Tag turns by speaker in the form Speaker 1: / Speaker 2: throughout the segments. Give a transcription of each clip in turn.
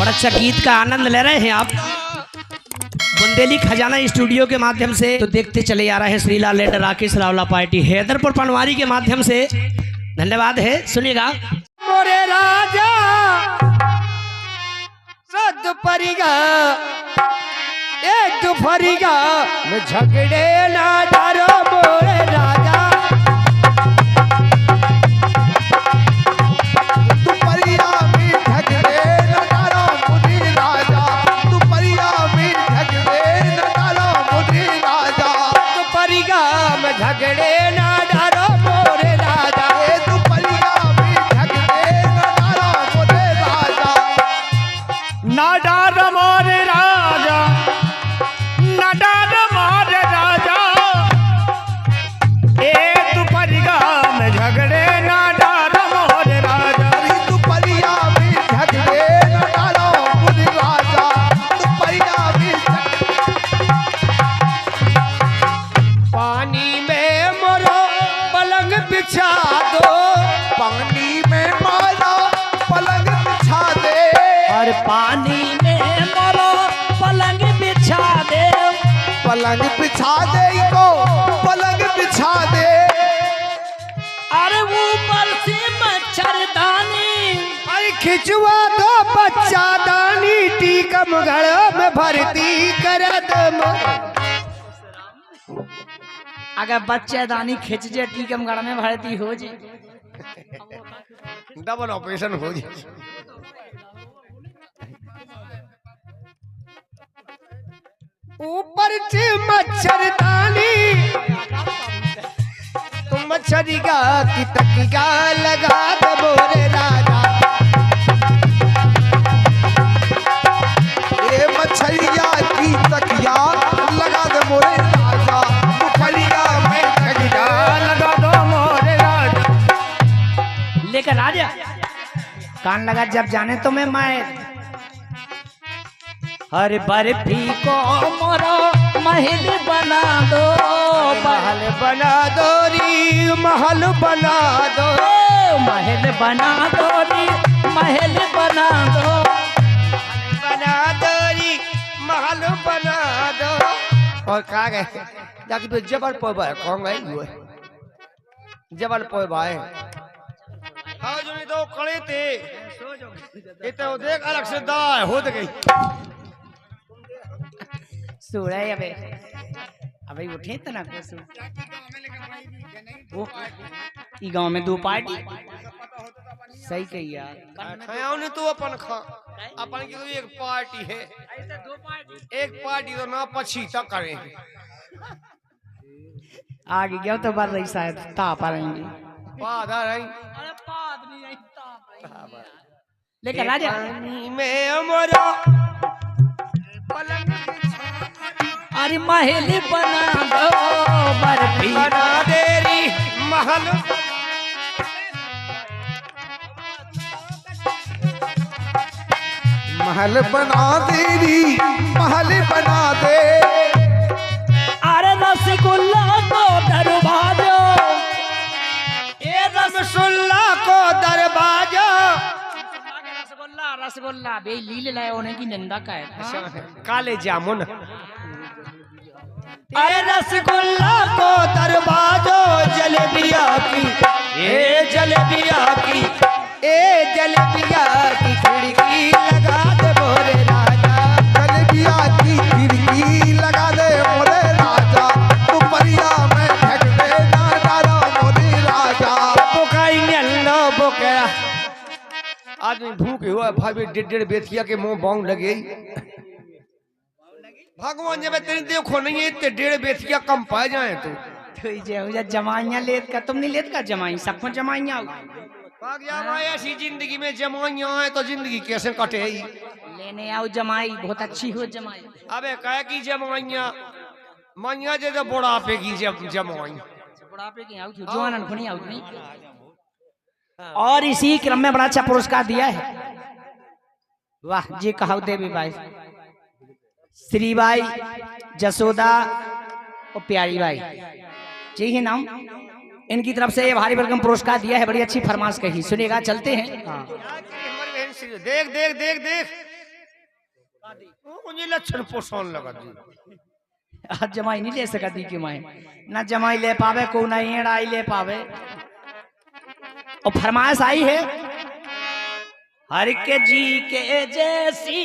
Speaker 1: बड़ा अच्छा गीत का आनंद ले रहे हैं आप बुंदेली खजाना स्टूडियो के माध्यम से। तो देखते चले आ रहे हैं श्रीलाल लेट राकेश रावला पार्टी हैदरपुर पनवारी के माध्यम से। धन्यवाद है, सुनिएगा।
Speaker 2: मोरे राजा सद परिगा एक फरिगा में झगड़े ना डरो मोरे राजा।
Speaker 3: तू परिया में झगड़े न डालो मुझे राजा। तू परिया में झगड़े न डालो मुझे राजा।
Speaker 2: तू परिगा में झगड़े ना डरो मोरे राजा।
Speaker 3: तू परिया में झगड़े न डालो मुझे राजा।
Speaker 2: ना डर मोरे राजा, ना डर मोरे राजा। ए तू परिगा में झगड़े ना डर मोरे राजा।
Speaker 3: तू परिया में झगड़े न डालो मुझे राजा। तू परिया में
Speaker 2: पानी में मोरो पलंग बिछा दो।
Speaker 3: पानी में मारा पलंग बिछा दे।
Speaker 1: और पानी में मोरो पलंग बिछा दे।
Speaker 3: पलंग बिछा दे को पलंग बिछा दे।
Speaker 1: अरे ऊपर से मच्छरदानी
Speaker 2: अरे खिंचवा दो बच्चा दानी। टीकम घड़ में भर्ती कर दम।
Speaker 1: अगर बच्चेदानी खिंच जे टीकम गढ़ में भर्ती हो जे
Speaker 2: डबल ऑपरेशन हो जाए। ऊपर से मच्छरदानी तुम मच्छरिका की तकिया लगा दो मोरे राजा।
Speaker 3: ये मछलिया की तकिया लगा दे मोरे राजा। तू परिया में
Speaker 2: तकिया लगा दो मोरे राजा।
Speaker 1: लेकर राजा कान लगा जब जाने तो मैं हर बर्फी को मोरो महल बना दो।
Speaker 2: महल बना दो री महल बना दो।
Speaker 1: महल बना दो री महल बना दो।
Speaker 2: बना दो री महल बना दो। और कहा गए जाके तो जबलपुर भाई कौन गए हुए जबलपुर भाई। हाँ जो नहीं तो खड़े थे ये तो देख अलग से दाय हो गई।
Speaker 1: सो रहे अबे उठे तो ना कुछ ई गांव में दो पार्टी सही कही यार।
Speaker 2: खाया ने तो अपन खा अपन की तो एक पार्टी है। एक पार्टी तो ना पछी तक करें।
Speaker 1: आगे गया तो बात रही शायद ताप आ रहेंगे।
Speaker 2: बाद आ रही
Speaker 1: लेकिन राजा
Speaker 2: में अमरा पलंग
Speaker 1: अरे महल बना दो बर्फी
Speaker 2: बना देरी महल।
Speaker 3: महल बना देरी महल बना दे।
Speaker 1: अरे रसगुल्ला को दरवाजा
Speaker 2: ए रसगुल्ला को दरवाजा।
Speaker 1: रसगुल्ला बे लीले लाए होने की निंदा का है।
Speaker 2: काले जामुन अरे रसगुल्ला को दरवाजो जलेबिया की ए जलेबिया की ए जलेबिया की खिड़की लगा दे मोरे राजा।
Speaker 3: जलेबिया की खिड़की लगा दे मोरे राजा। तू परिया में झगड़े ना डालो मोरे राजा।
Speaker 2: बोकया आदमी भूखे हुआ भाभी डेढ़ बेथिया के मुंह बांग लगे। भगवान जब तेरे देखो नहीं है ते डेढ़ बेथिया कम पा जाए तो
Speaker 1: जमाइयां लेत का तुम नहीं लेत का जमाई सबको जमाइयां
Speaker 2: भाग जा भाई। ऐसी जिंदगी में जमाइयां आए तो जिंदगी कैसे कटे।
Speaker 1: लेने आओ जमाई बहुत अच्छी हो जमाई।
Speaker 2: अबे कह की जमाइयां मैया जैसे बुढ़ापे की जमाई
Speaker 1: बुढ़ापे की आउट जवान खुनी आउट नहीं। और इसी क्रम में बड़ा अच्छा पुरस्कार दिया है। वाह जी कहा देवी भाई श्री बाई जसोदा और प्यारी बाई जी ही नाम इनकी तरफ से ये भारी भरकम पुरस्कार दिया है। बड़ी अच्छी फरमाइश कही, सुनिएगा चलते हैं।
Speaker 2: देख देख देख देख मुझे लक्षण पोषण लगा दी
Speaker 1: आज जमाई नहीं ले सकती कि मैं ना जमाई ले पावे को ना एड़ाई ले पावे। और फरमाइश आई है हर के जी के जैसी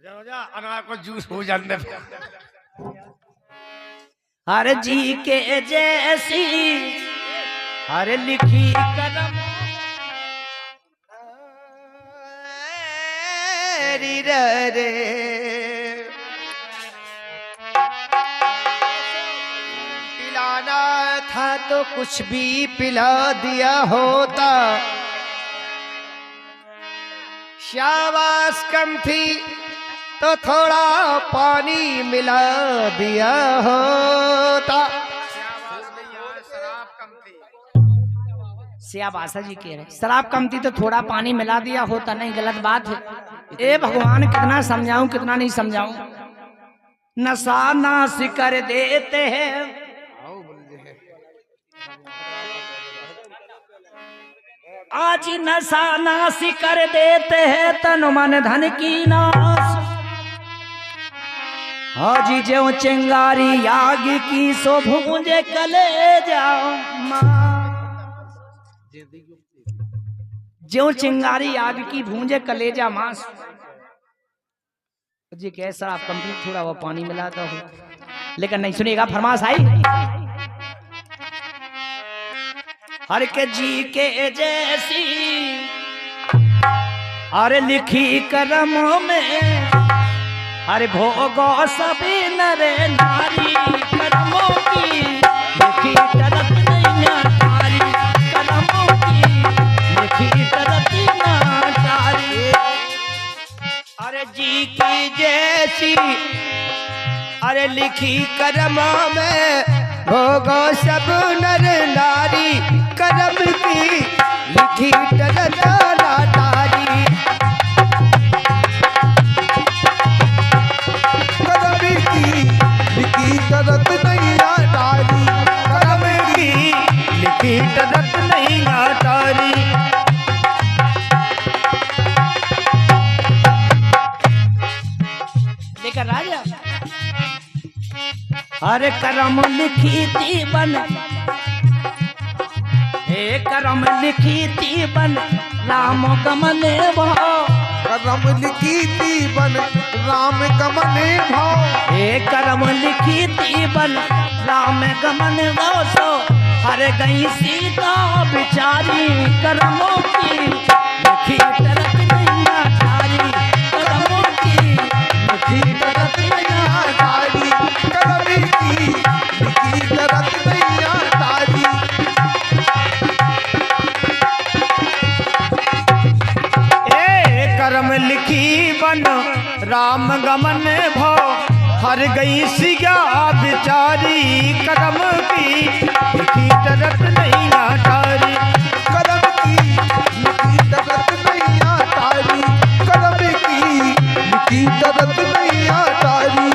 Speaker 2: हो जा अनार को जूस हो जाने
Speaker 1: हर जी के जैसी हर लिखी कलम
Speaker 2: रे पिलाना था तो कुछ भी पिला दिया होता, शाबाश कम थी तो थोड़ा पानी मिला दिया होता।
Speaker 1: सिया बासा जी कह रहे शराब कम थी तो थोड़ा पानी मिला दिया होता। नहीं, गलत बात है। ए भगवान कितना समझाऊं कितना नहीं समझाऊं। नशा नाश कर देते हैं आज नशा नाश कर देते हैं तन मन धन की नाश। हाजी जो चिंगारी आग की सो भूंजे कले जाओ जो चिंगारी आग की भूंजे कलेजा मांस। जी कैसा आप कंप्लीट थोड़ा वो पानी मिलाता हो लेकिन नहीं सुनेगा। फरमाश आई हर के जी के जैसी अरे लिखी करमों में अरे भोगो सभी नरे नारी करमों की लिखी तरफ नहीं नारी करमों की लिखी तरफ नारी।
Speaker 2: अरे जी की जैसी अरे लिखी करमों में भोगो सब नर नारी करम की लिखी तरह तारी।
Speaker 3: करम की लिखी तरत नहीं तारी,
Speaker 2: करम की लिखी तरह नहीं तारी।
Speaker 1: लेकर राजा हर करम लिखी थी बन हे करम लिखी थी बन राम गमन भाव।
Speaker 3: करम लिखी थी बन राम कमने भाव।
Speaker 1: हे करम लिखी थी बन राम गमन भाव सो हर गई सीता बिचारी करमों की लिखी तरफ नहीं तारी करमों की लिखी तरफ नहीं
Speaker 3: तारी करम की लिखी तरत नहीं तारी।
Speaker 2: ए करम लिखी बन राम गमन भो हर गई सिया बिचारी करम की लिखी तरत नहीं तारी।
Speaker 3: करम की लिखी तरत नहीं तारी, करम की लिखी तरत नहीं तारी।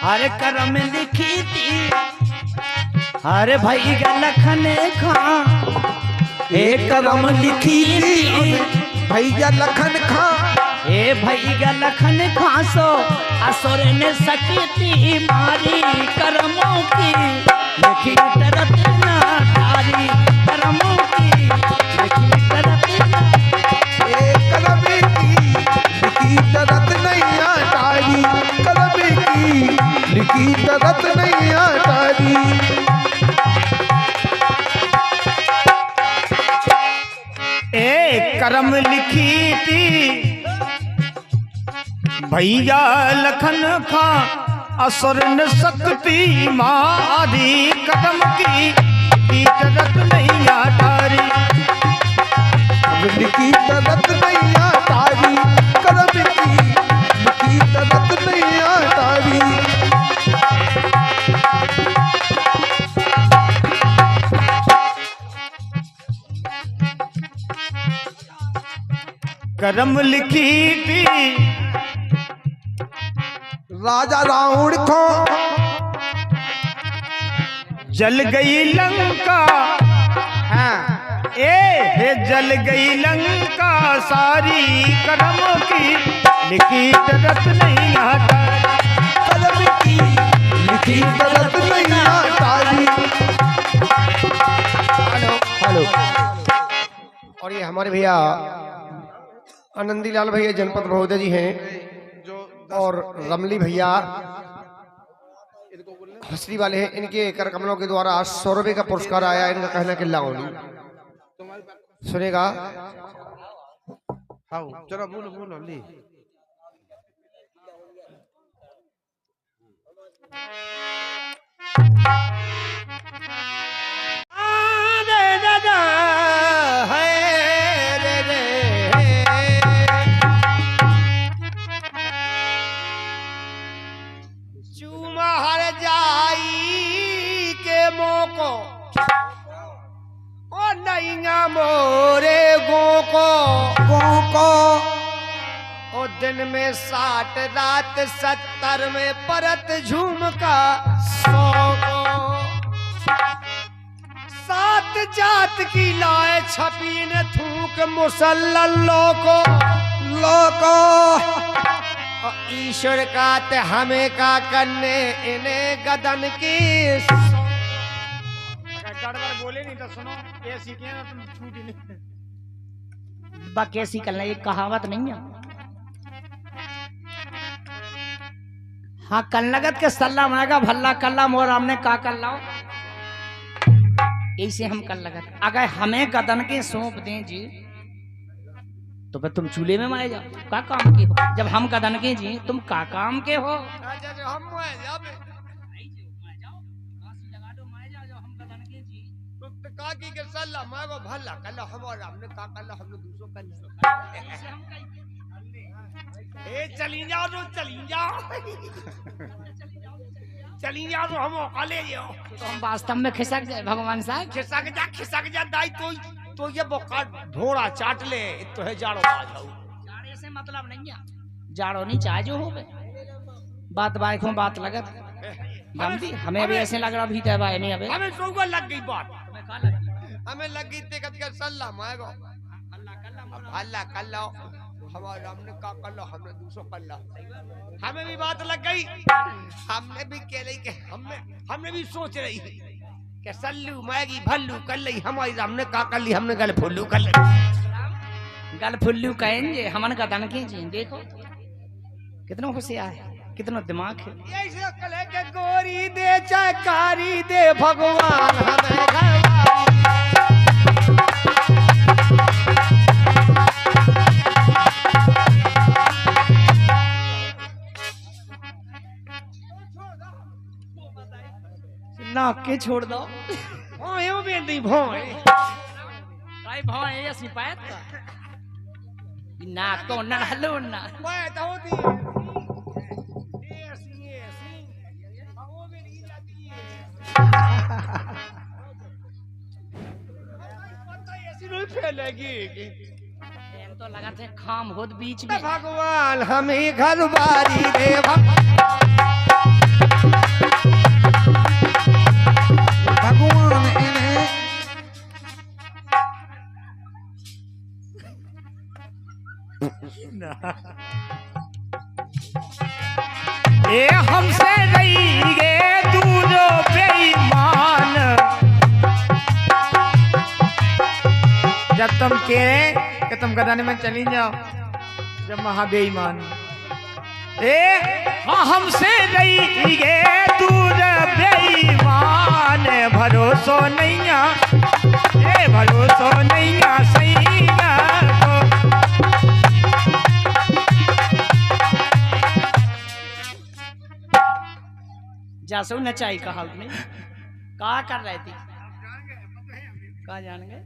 Speaker 1: हर करम लिखी थी अरे भाई लखन खां हे करम लिखी थी
Speaker 3: भैया लखन खां
Speaker 1: हे भैया लखन खां सो असुर ने सकती मारी करमों की लिखी तरत ना तारी करमों की लिखी तरत ना।
Speaker 3: करम की लिखी तरत नहीं तारी, करम की लिखी तरत नहीं तारी।
Speaker 2: ए करम लिखी थी भैया लखन खां असुर न सकती मारी कदम की तरत नहीं तारी।
Speaker 3: लिखी तरत नहीं तारी, करम की लिखी तरत नहीं तारी।
Speaker 2: करम लिखी थी
Speaker 3: राजा रावण को
Speaker 4: जल गई लंका,
Speaker 3: हाँ
Speaker 4: हे जल गई लंका सारी कर्म की, लिखी तरत नहीं आता।
Speaker 3: कलम की लिखी गलत नहीं तारी।
Speaker 2: हेलो। और ये हमारे भैया आनंदी लाल भैया जनपद महोदय जी हैं, और रमली भैया हसरी वाले हैं। इनके कर कमलों के द्वारा 100 रुपए का पुरस्कार आया। इनका कहना कि लाओनी सुनेगा।
Speaker 3: चलो बोलो बोलो ली।
Speaker 2: चूमा हर जाई के मोको ओ नैया मोरे गो को ओ दिन में 60 रात 70 में परत झुमका 100 को। 7 जात की लाए छपी ने थूक मुसल्लो को ईश्वर का ते हमें का करने इन्हें गदन की।
Speaker 4: गड़बड़ बोले नहीं तो सुनो, ये सीखे ना तुम छूटी नहीं।
Speaker 1: बा कैसी करना, ये कहावत नहीं है। हाँ कलनगत के सल्ला मांगा भल्ला कल्ला मोर हमने का कर लाओ, ऐसे हम कलनगत अगर हमें गदन के सौंप दें जी तो फिर तुम चूल्हे में मारे जाओ, का काम के हो। जब हम गदन के जी तुम का काम के हो।
Speaker 2: काकी के सल्ला मांगो भल्ला कल्ला हमारा हमने का कल्ला हमने दूसरों कल्ला। ए चली जाओ तो चली जाओ चली जाओ तो हम औकाले जाओ
Speaker 1: तो हम वास्तव में खिसक जाए भगवान साहब।
Speaker 2: खिसक जा दाई तो ये बोका ढोड़ा चाट ले तो है जाड़ो आ जाओ।
Speaker 1: जाड़े से मतलब नहीं है, जाड़ो नहीं चाहे जो हो बात बाइकों बात लगत गमती हमें भी ऐसे लग रहा भी तय भाई नहीं। अबे
Speaker 2: हमें सोगा लग गई बात, हमें लग गई ते कद सल्ला मांगो अल्लाह कल्ला हमारा हमने का कल्ला हमने दूसरों कल्ला। हमें भी बात लग गई, हमने भी कह रही कि हमने भी सोच रही कि सल्लू मैगी भल्लू कर ली हमारी हमने का कर ली हमने गल फुल्लू कर ली।
Speaker 1: गल फुल्लू कहेंगे हमन का दन के जी। देखो कितना होशियार है, कितना दिमाग है।
Speaker 2: ऐसे अक्ल है कि गोरी दे चाहे कारी दे भगवान हमें घरवा।
Speaker 1: नाक के छोड़ दो
Speaker 2: भोए वो बेंदी भोए
Speaker 1: भाई भौं ये सिपाहित का नाक तो न हलो ना
Speaker 2: मैं तो होती है ऐसी वो भी नहीं जाती है पता ऐसी नहीं फैलेगी।
Speaker 1: हम तो लगा थे खाम होत बीच में।
Speaker 2: भगवान हमें घर बारी दे
Speaker 3: भगवान इन्हें
Speaker 4: ए हमसे रही गे दूर बेईमान, जब तुम कह कि तुम गदाने में चली जाओ जब महा बेईमान। हाँ हमसे रही गे दूर बेईमान, भरोसो नैया भरोसो नैया सैया को।
Speaker 1: जासू नचाई कहा नहीं का कर रही थी का जान गए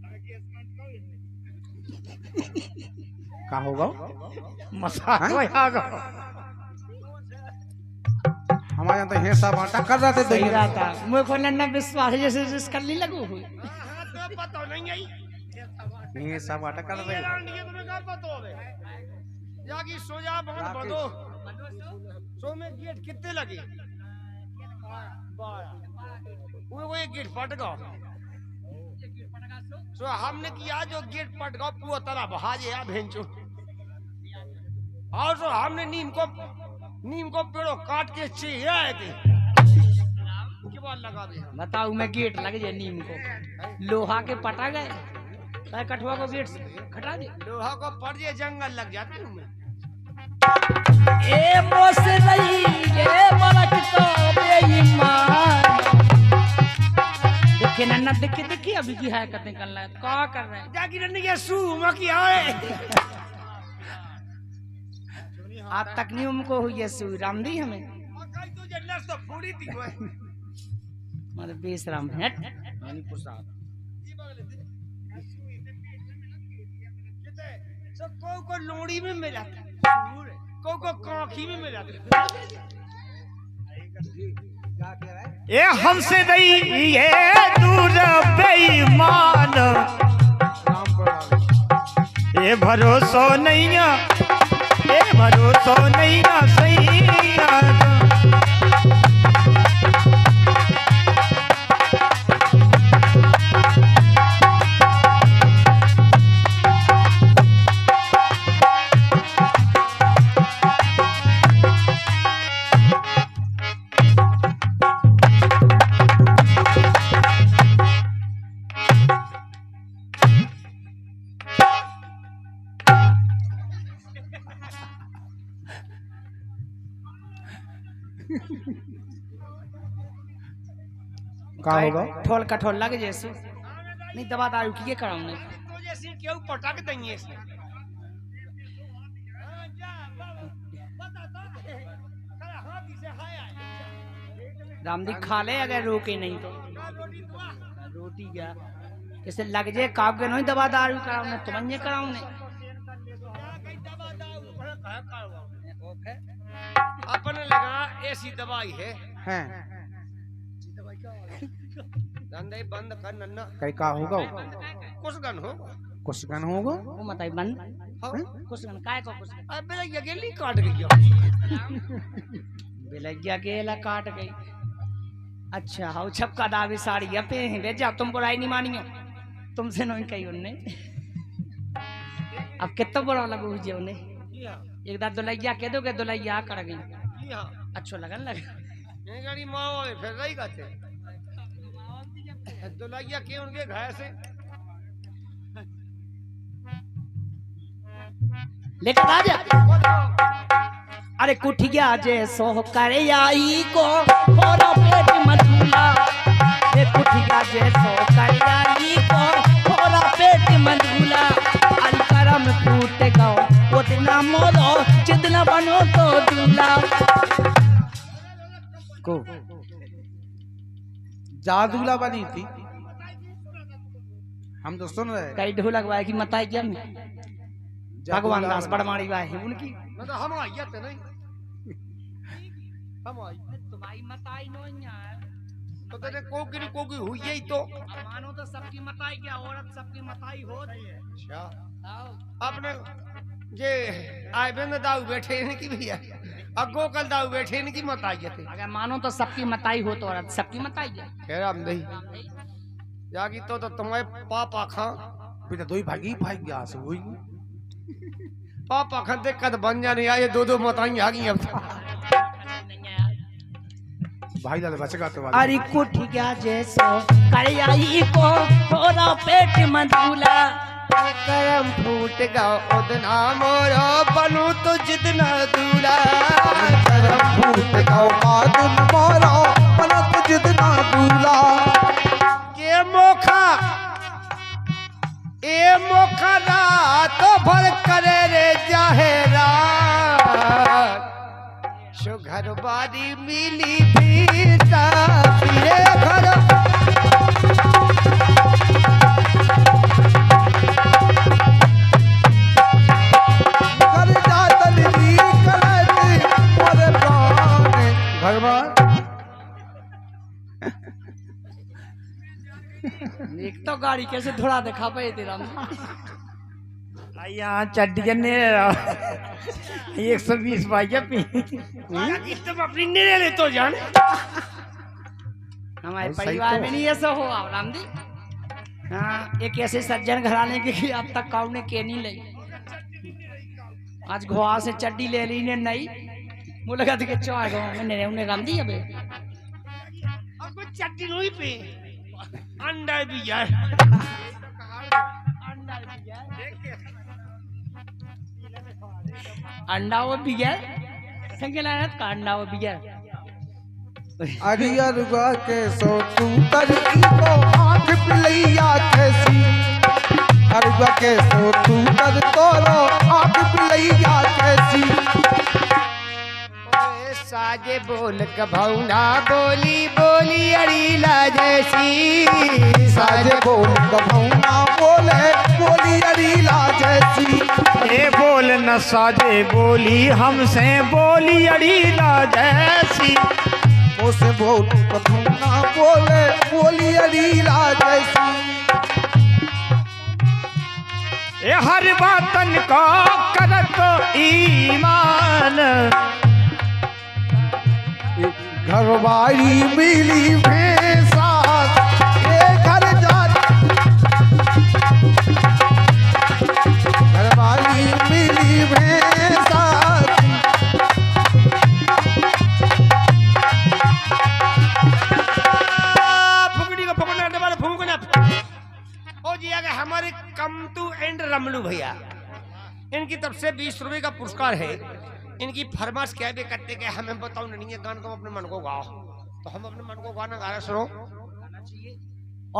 Speaker 3: का होगा
Speaker 4: मसाला
Speaker 3: हमारे यहाँ तो हिस्सा बांटा कर रहे थे।
Speaker 1: सही रहा था मुझे को नन्ना विश्वास जैसे जिस कर ली लगू हुई
Speaker 2: पता नहीं आई
Speaker 3: हिस्सा बांटा कर रहे
Speaker 2: तुम्हें क्या पता होवे जागी सोजा बंद बंदो सो में गेट कितने लगे 12 वो एक गेट पट गो सो हमने किया जो गेट पट गो पूरा तरह बहाजे या भेंचो और सो हमने नीम को पेड़ों काट के चेहरा थे के बाद लगा दे
Speaker 1: बताओ मैं गेट लग जाए नीम को लोहा के पटा गए ताकि कठवा को गेट से खटा दे
Speaker 2: लोहा को पड़ जाए जंगल लग जाते हैं
Speaker 1: ए मोस नहीं ये बलक तो बेईमान देखे नन्ना देखे अभी की है करते कर रहा है क्या कर रहे हैं
Speaker 2: जाकी नन्नी के सू मकी आए
Speaker 1: आप तक नहीं उनको हुई है सु राम दी हमें
Speaker 2: कई तो जन्नत तो पूरी थी वो
Speaker 1: मारे बेशरम हट
Speaker 2: यानी पुसाद को लोड़ी में मिला को काखी में मिला
Speaker 4: ये हमसे नहीं ये दूर बेईमान ये भरोसा नहीं ये भरोसा नहीं सही
Speaker 3: का होगा
Speaker 1: ठोल कठोल लग जैसे नहीं दबा दारू की कराऊं नहीं
Speaker 2: तो जैसे क्यों पटक देंगे इसने
Speaker 1: रामदी खा ले अगर रोके नहीं तो रोटी क्या जैसे लग जाए काब के नहीं दबा दारू कराऊं नहीं तुम ये कराऊं नहीं
Speaker 2: अपने लगा ऐसी दवाई है
Speaker 3: हैं
Speaker 2: धंधे बंद कर नन्ना
Speaker 3: कई का होगा
Speaker 2: कुछ गन हो
Speaker 3: कुछ गन होगा
Speaker 1: वो मत बंद
Speaker 2: हाँ?
Speaker 1: कुछ गन काय को कुछ गन
Speaker 2: अबे ये गेली काट गई
Speaker 1: बिलैया गेला काट गई अच्छा हाउ छपका दावी साड़ी अपे हैं बेजा तुम बुराई नहीं मानियो तुमसे नहीं कही उनने अब कितना बुरा लगो हुई उन्हें एक दाद दुलैया कह दोगे दुलैया कर गई अच्छो लगन लगा
Speaker 2: ये गाड़ी मारो फिर रही गाते दुलैया के उनके घर से
Speaker 1: लेकर आ जा अरे कुठिया जे सो कर आई को थोड़ा पेट मधुला ये कुठिया जे सो कर आई को थोड़ा पेट मधुला अलकरम फूट गओ उतना मोलो जितना बनो तो दूल्हा
Speaker 3: को जादूला बनी थी हम तो सुन रहे
Speaker 1: कई ढोलक वाय की मताई क्या में भगवान दास बड़माड़ी वाय है उनकी
Speaker 2: मतलब हम आइए तो नहीं हम आई
Speaker 1: तुम्हारी मताई नहीं है
Speaker 2: तो तेरे कोकी हुई है ही तो
Speaker 1: मानो तो सबकी मताई क्या औरत सबकी मताई हो रही है
Speaker 2: अच्छा अपने ये आए बिंद दाऊ बैठे इनकी भैया अगो कल दाऊ बैठे इनकी मत आई थे
Speaker 1: अगर मानो तो सबकी मताई हो तो औरत सबकी मताई है
Speaker 2: कह हम नहीं जागी तो तुम्हारे पापा खा
Speaker 3: बेटा दो ही भागी भाग गया से वही
Speaker 2: पापा खा देख कद बन जाने आए दो मताई आ गई अब
Speaker 3: भाई लाले बचेगा तो
Speaker 1: अरे कुठी क्या जैसो कर आई को थोड़ा पेट मधुला
Speaker 2: करम फूट गओ उतना मोरो बनू तो जितना दूला
Speaker 3: करम फूट गओ आदन मोरा पलक जितना दूला
Speaker 2: के मोखा ए मोखा रात भर करे रे जाहेरा सो घर बारी मिली भी साफिए घर
Speaker 1: एक तो गाड़ी कैसे धुरा दिखा पाए तेरा
Speaker 4: यहाँ चड्डी ने 120 भाई पी
Speaker 2: तुम अपनी निर्णय ले तो जान
Speaker 1: हमारे
Speaker 3: सही
Speaker 1: परिवार
Speaker 3: तो।
Speaker 1: में नहीं ऐसा हो राम जी। हाँ एक ऐसे सज्जन घराने के कि अब तक काउ ने के नहीं ली। आज घोड़ा से चड्डी ले ली ने नहीं मुझे लगा कि चौड़ गाँव में नहीं उन्हें राम जी अबे
Speaker 2: अब कुछ चट्टी नहीं पे अंडा भी यार
Speaker 1: अंडा वो बिगैर संगे लाया का अंडा वो बिगैर
Speaker 3: अरियरुआ के सो तू तरकी को आंख पिलैया कैसी अरुआ के सो तू तर तोरो आंख पिलैया कैसी
Speaker 2: ओए साजे बोल कभौना बोली बोली अड़ीला जैसी
Speaker 3: साजे बोल कभौना बोले बोली अरीला जैसी
Speaker 4: ए बोल न साजे बोली हमसे बोली अड़ीला जैसी
Speaker 3: उसे बोल कभौना बोले बोली अरीला जैसी
Speaker 4: ए हर बातन का करत ईमान
Speaker 3: घरवारी मिली भैंसा ये घर जात घरवारी मिली भैंसा
Speaker 2: फुकड़ी को पकड़ना डबल फूकना ओ जी आगे हमारे कमतू एंड रमलू भैया इनकी तरफ से 20 रुपए का पुरस्कार है। इनकी फरमाइश क्या भी करते कि हमें बताओ नहीं है गान को अपने मन को गाओ तो हम अपने मन को गाना गा रहे सुनो।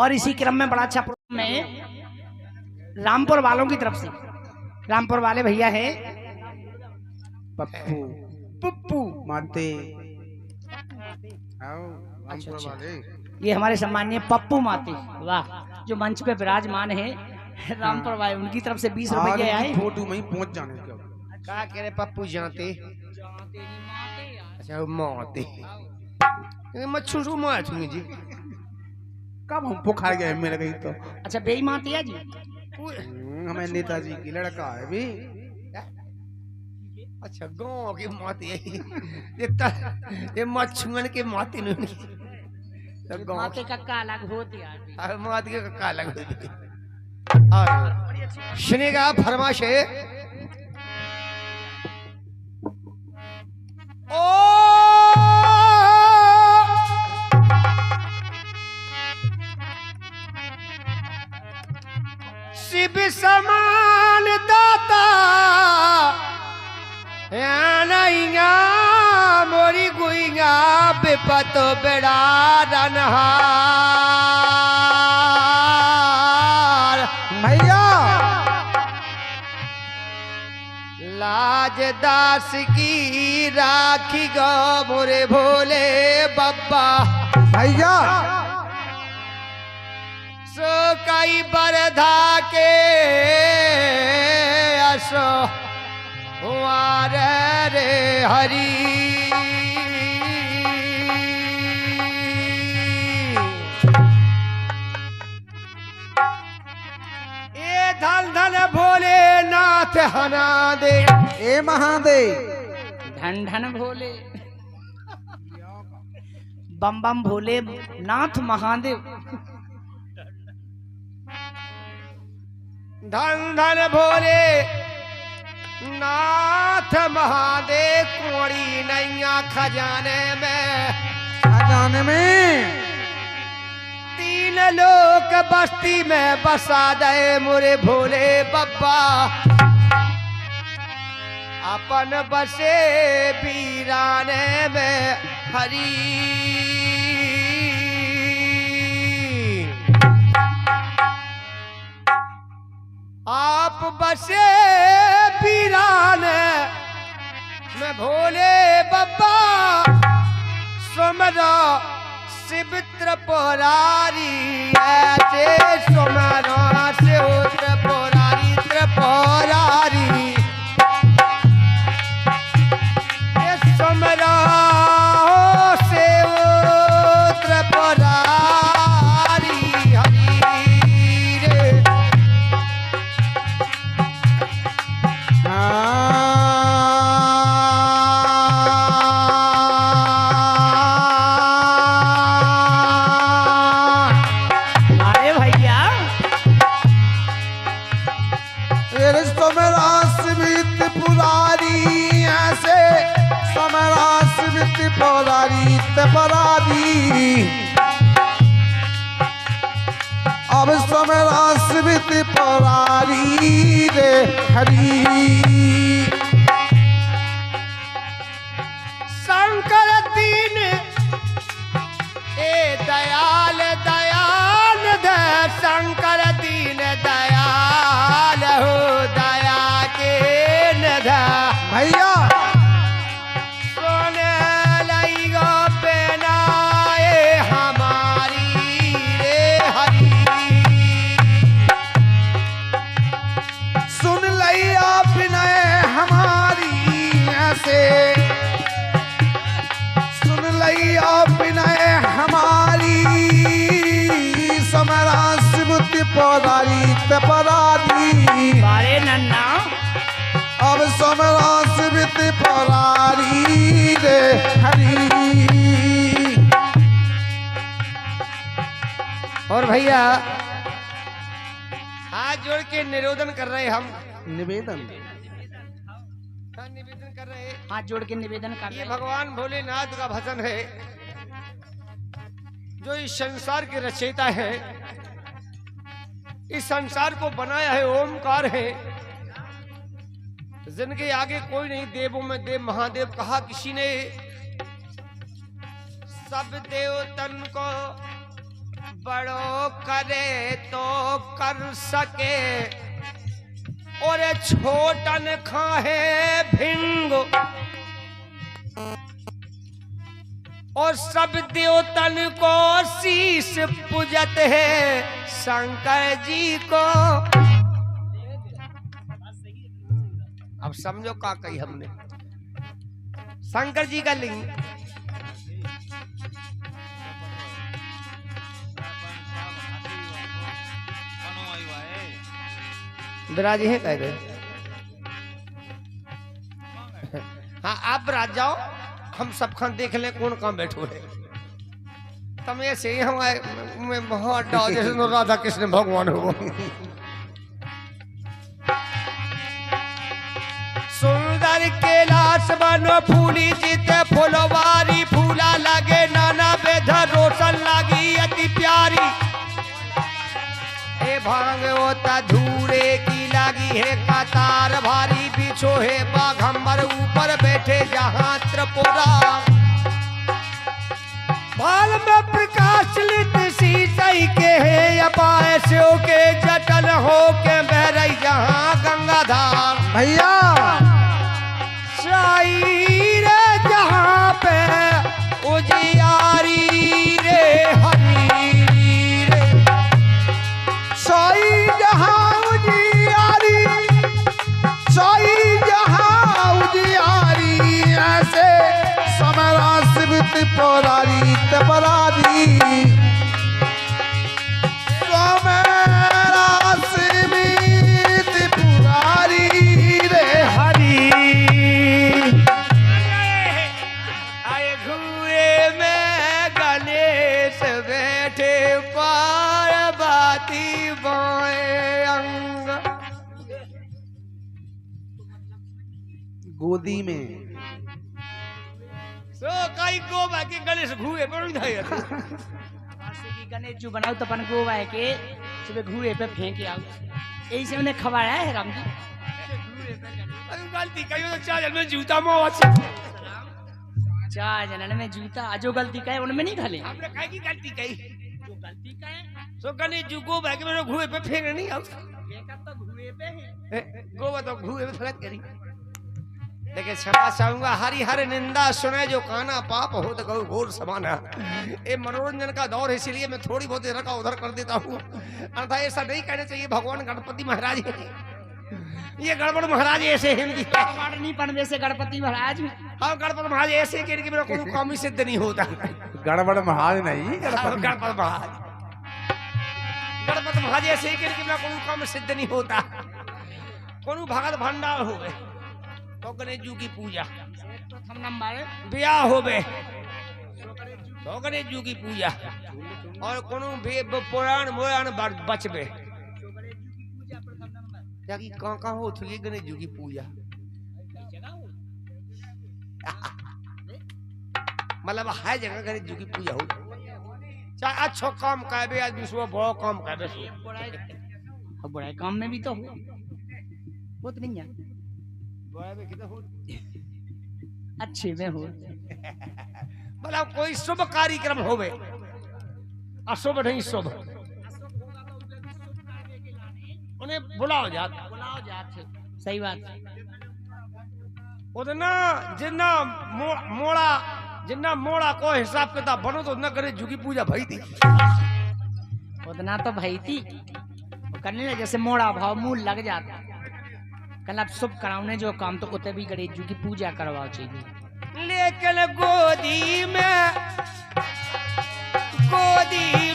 Speaker 1: और इसी क्रम में बड़ा अच्छा प्रोग्राम में रामपुर वालों की तरफ से रामपुर वाले भैया है
Speaker 3: पप्पू
Speaker 1: पुप्पू
Speaker 3: माते
Speaker 1: अच्छा, अच्छा। ये हमारे सम्माननीय पप्पू माते वाह जो मंच पे विराजमान है रामपुर वाले उनकी तरफ से 20 रुपए आए।
Speaker 3: फोटो में ही पहुंच जाने का
Speaker 2: क्या कह रहे पप्पू जानते अच्छा माते मच्छू सु मार छूंगी जी
Speaker 3: कब हम पुखार गए मेरे कहीं तो
Speaker 1: अच्छा बेई माते है जी
Speaker 3: हमें नेताजी की लड़का है भी
Speaker 2: अच्छा गाँव की माते ये मच्छुअन के माते नहीं तो गाँव
Speaker 1: माते का अलग होती है
Speaker 2: माते का काला होती और सुनेगा फरमाश है ओ शिव समान दाता नैया मोरी गुइया विपत बेड़ा रनहार
Speaker 3: भैया
Speaker 2: लाज दास की राखी गो मोरे भोले बब्बा
Speaker 3: भैया
Speaker 2: सो कई बरधा के असो हुआर रे हरी ए धन धन भोले नाथ हना दे
Speaker 3: ए महादेव
Speaker 1: धन धन भोले बम बम भोले नाथ महादेव
Speaker 2: धन धन भोले नाथ महादेव कोड़ी नैया खजाने में 3 लोक बस्ती में बसा दे मोरे भोले बब्बा अपन बसे वीराने में हरी आप बसे वीराने में भोले बब्बा सुमरा शिव त्रिपुरारी ऐसे सुमरा शिव त्रिपुरारी त्रिपुरारी सुमरा शिव त्रिपुरारी हरी रे
Speaker 3: त्रिपुरारी त्रिपुरारी अब समरा शिव त्रिपुरारी रे हरि
Speaker 2: शंकर दीन ए दयाल दयाल दे शंकर दीन दयाल हो दया के नधा
Speaker 3: भैया
Speaker 2: सोने लइगो बेनाए हमारी रे हरी
Speaker 3: सुन लैया विनय हमारी ऐसे सुन लैया विनय हमारी समरा शिव त्रिपुरारी त्रिपुरारी
Speaker 1: अरे नन्ना
Speaker 3: अब समरा शिव त्रिपुरारी रे हरि
Speaker 2: और भैया हाथ जोड़ के निरोधन कर रहे हम
Speaker 3: निवेदन
Speaker 2: हाँ, निवेदन कर रहे
Speaker 1: हाथ जोड़ के निवेदन कर
Speaker 2: ये भगवान भोलेनाथ का भजन है जो इस संसार के रचयिता है इस संसार को बनाया है ओमकार है जिनके आगे कोई नहीं देवों में देव महादेव कहा किसी ने सब देवतन को बड़ो करे तो कर सके और छोटन खाए भिंग और सब देवतन को शीश पूजत है शंकर जी को अब समझो का कही हमने शंकर जी का लिंग विराज है कह रहे हाँ आप राज जाओ हम सब खान देख लें कौन काम बैठो है तम ऐसे ही हमारे बहुत डाल जैसे नो राधा कृष्ण भगवान हो सुंदर कैलाश बनो फूली जीते फुलवारी फूला लगे नाना बेधा रोशन लगी अति प्यारी ए भांग होता धूरे की लगी है कतार भारी पीछो है बाघंबर ऊपर बैठे जहां त्रिपुरा बाल में प्रकाशलित सीसई के है अपाय शिव के जटन हो के बह रही जहां गंगाधार
Speaker 3: भैया
Speaker 2: शाही रे जहां पे उजियारी रे हरी रे
Speaker 3: सोई जहां उजियारी सोई जहां उजियारी ऐसे समरा शिव त्रिपुरारी त्रिपुरारी समरा शिव त्रिपुरारी रे
Speaker 4: हरि
Speaker 2: आए घूरे में गणेश बैठे पार्वती बाएं अंग
Speaker 3: गोदी में
Speaker 2: सो कई को बाकी गणेश घूरे पर उठाई
Speaker 1: की गणेश जी बनाओ तो अपन गोवा है के सुबह घूरे पे फेंक आओ यही से उन्हें खवाया है राम जी
Speaker 2: गलती कही तो चार में जूता में अच्छे
Speaker 1: 4 जनन में जूता जो गलती कहे उनमें नहीं खाले
Speaker 2: आपने कही की गलती कही
Speaker 1: जो गलती कहे
Speaker 2: सो गणेश जी को बाकी मेरे घूरे पे फेंक नहीं आओ
Speaker 1: तो घूरे पे है
Speaker 2: गोवा तो घूरे पे फलत करी लेकिन क्षमा चाहूंगा हरि हर निंदा सुने जो काना पाप हो तो गौ घोर समाना ये मनोरंजन का दौर है इसलिए मैं थोड़ी बहुत इधर का उधर कर देता हूँ अन्यथा ऐसा नहीं कहना चाहिए भगवान गणपति महाराज है ये गड़बड़ महाराज ऐसे हैं इनकी
Speaker 1: नहीं पन वैसे गणपति महाराज
Speaker 2: हाँ गणपति महाराज ऐसे कि इनकी मेरा कोई काम ही सिद्ध नहीं होता
Speaker 3: गड़बड़ महाराज नहीं
Speaker 2: गणपति महाराज गणपति महाराज ऐसे ही कि इनकी मेरा कोई काम सिद्ध नहीं होता कोई भगत भंडार हो गए तो गणेश जी की पूजा
Speaker 1: प्रथम नंबर
Speaker 2: ब्याह हो गए तो गणेश जी की पूजा और कोनो भी पुराण मोराण बचबे क्या कि कहाँ हो थी गणेश जी की पूजा मतलब हर जगह करे जुगी पूजा हो चाहे अच्छो काम कहबे आदमी सुबह बड़ो काम कहबे
Speaker 1: अब बड़े काम में भी तो हो वो तो नहीं है
Speaker 2: बड़ा में कितना हो
Speaker 1: अच्छे में हो
Speaker 2: मतलब कोई शुभ कार्यक्रम होवे अशुभ नहीं शुभ उन्हें बुलाओ जात
Speaker 1: सही बात
Speaker 2: उतना जिन्ना मोड़ा जिन्ना मोड़ा को हिसाब किताब बनो तो न करे झुकी पूजा भई थी
Speaker 1: उतना तो भाई थी करने लगे जैसे मोड़ा भाव मूल लग जाता कल आप शुभ कराने जो काम तो उतने भी गणेश जी की पूजा करवाओ चाहिए
Speaker 2: लेकिन गोदी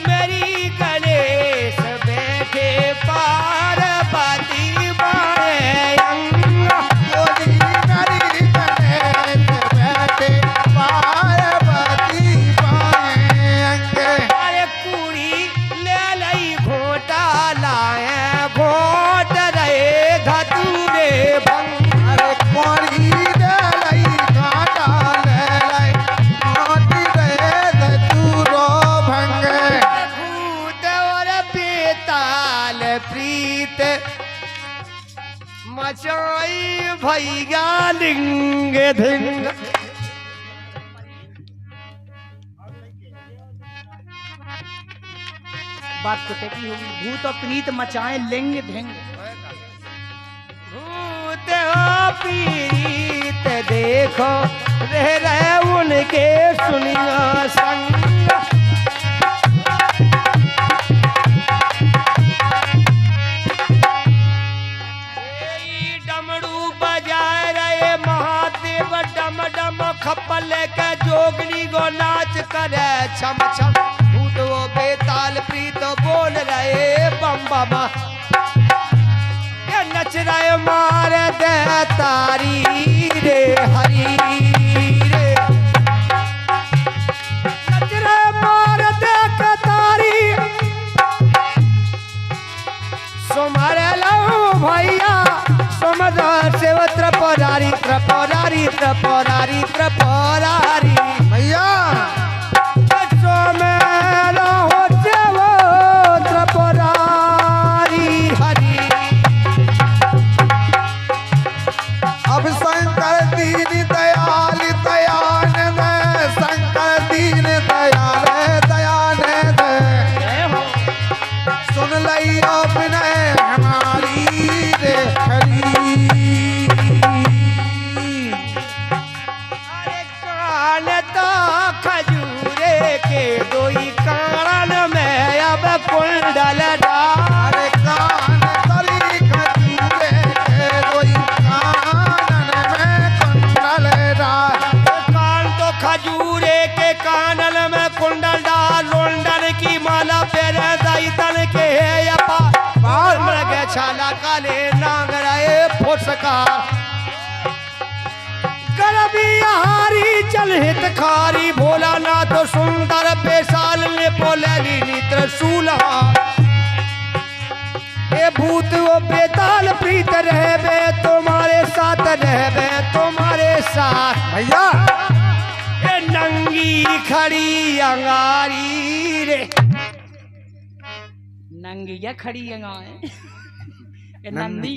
Speaker 2: मेरी गणेश बैठे पार्वती बाए
Speaker 3: गोदी मेरी गणेश बैठे पार्वती बाएं अंगे।
Speaker 2: अरे कुड़ी ले लई घोटा लाए घोट रहे धतूरे भंग
Speaker 3: अरे कोरी दे लई घाटा ले लई घाटी दे धतूरो भंगे।
Speaker 2: भूत और बेताल प्रीत मचाई भैया लिंग धिंग
Speaker 1: बात तो की होगी भूत और प्रीत मचाए लिंग धिंग
Speaker 2: भूत और पीड़ित देखो रहे उनके सुनिया संग डमरू बजाए रहे महादेव डम डम खप्पल के जोगनी गो नाच करे छम छम भूत वो बेताल प्रीत बोल रहे बम बम ये नच रहे मार दे तारी रे हरी रे नच रहे मार दे तारी सोमारे लो भैया सोमदा सेव त्रपरारी त्रपरारी त्रपरारी त्रपरारी
Speaker 3: भैया
Speaker 2: सोमेलो हो सेव त्रपरारी हरी
Speaker 3: अब शंकर दीन दयाल दयानंद शंकर दीन दयाल दयानंद सुन लई अपने हमारी रे हरी।
Speaker 2: अरे कान तो खजूरे के दोई कान में अब कुंडल डाल
Speaker 3: अरे कान तली खजूरे के दोई कानन में कुंडल डाल।
Speaker 2: कान तो खजूरे के कानल में कुंडल डाल लोंडन की माला पेरे दैतन के है अपा बाल मृग छाला काले नांग रहे फुसका करबिहारी चल हितखारी भोलानाथ सुंदर पेशाल ने बोलेली नित्र सूला ए भूत वो बेताल प्रीत रहबे तुम्हारे साथ रहबे तुम्हारे साथ
Speaker 3: भैया
Speaker 2: ए नंगी खड़ी अंगारी रे
Speaker 1: नंगी या खड़ी है नंदी